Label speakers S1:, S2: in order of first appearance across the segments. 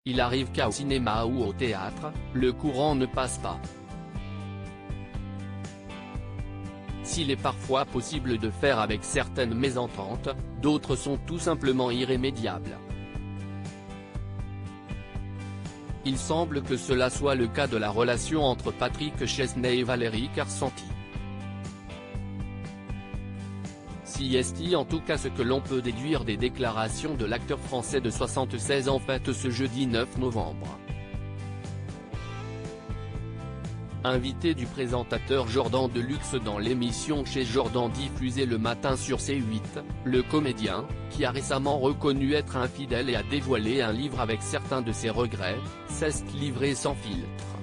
S1: Il arrive qu'au cinéma ou au théâtre, le courant ne passe pas. S'il est parfois possible de faire avec certaines mésententes, d'autres sont tout simplement irrémédiables. Il semble que cela soit le cas de la relation entre Patrick Chesney et Valérie Carcenti. Si est en tout cas ce que l'on peut déduire des déclarations de l'acteur français de 76 ans faites ce jeudi 9 novembre. Invité du présentateur Jordan Deluxe dans l'émission Chez Jordan diffusée le matin sur C8, le comédien, qui a récemment reconnu être infidèle et a dévoilé un livre avec certains de ses regrets, s'est livré sans filtre.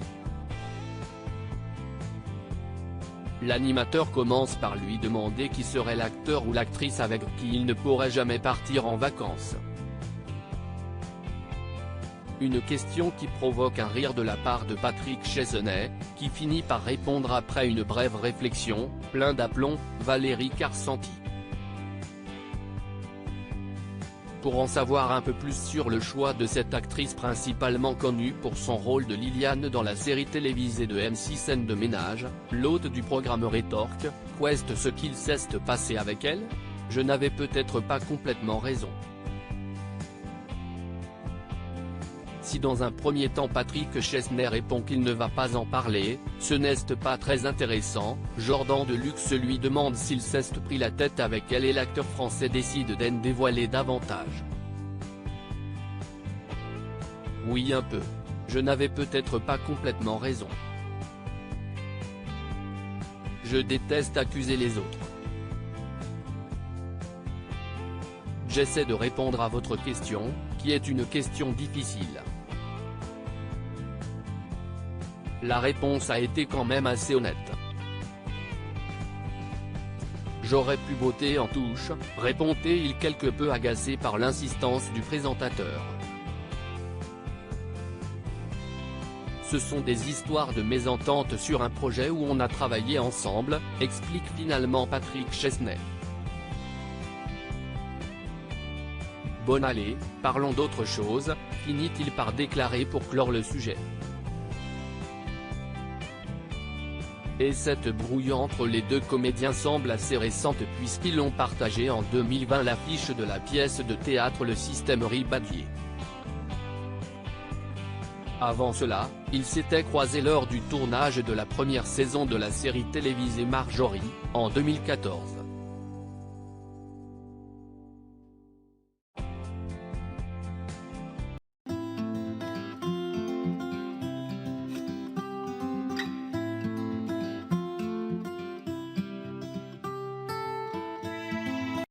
S1: L'animateur commence par lui demander qui serait l'acteur ou l'actrice avec qui il ne pourrait jamais partir en vacances. Une question qui provoque un rire de la part de Patrick Chesney, qui finit par répondre après une brève réflexion, plein d'aplomb, Valérie Carcenti. Pour en savoir un peu plus sur le choix de cette actrice principalement connue pour son rôle de Liliane dans la série télévisée de M6 Scène de ménage, l'hôte du programme rétorque, qu'est-ce ce qu'il s'est passé avec elle? Je n'avais peut-être pas complètement raison. Si dans un premier temps Patrick Chesney répond qu'il ne va pas en parler, ce n'est pas très intéressant, Jordan Deluxe lui demande s'il s'est pris la tête avec elle et l'acteur français décide d'en dévoiler davantage. Oui un peu. Je n'avais peut-être pas complètement raison. Je déteste accuser les autres. J'essaie de répondre à votre question, qui est une question difficile. La réponse a été quand même assez honnête. J'aurais pu botter en touche, répondait-il quelque peu agacé par l'insistance du présentateur. Ce sont des histoires de mésentente sur un projet où on a travaillé ensemble, explique finalement Patrick Chesney. Bon allez, parlons d'autre chose, finit-il par déclarer pour clore le sujet. Et cette brouille entre les deux comédiens semble assez récente puisqu'ils ont partagé en 2020 l'affiche de la pièce de théâtre Le Système Ribadier. Avant cela, ils s'étaient croisés lors du tournage de la première saison de la série télévisée Marjorie, en 2014.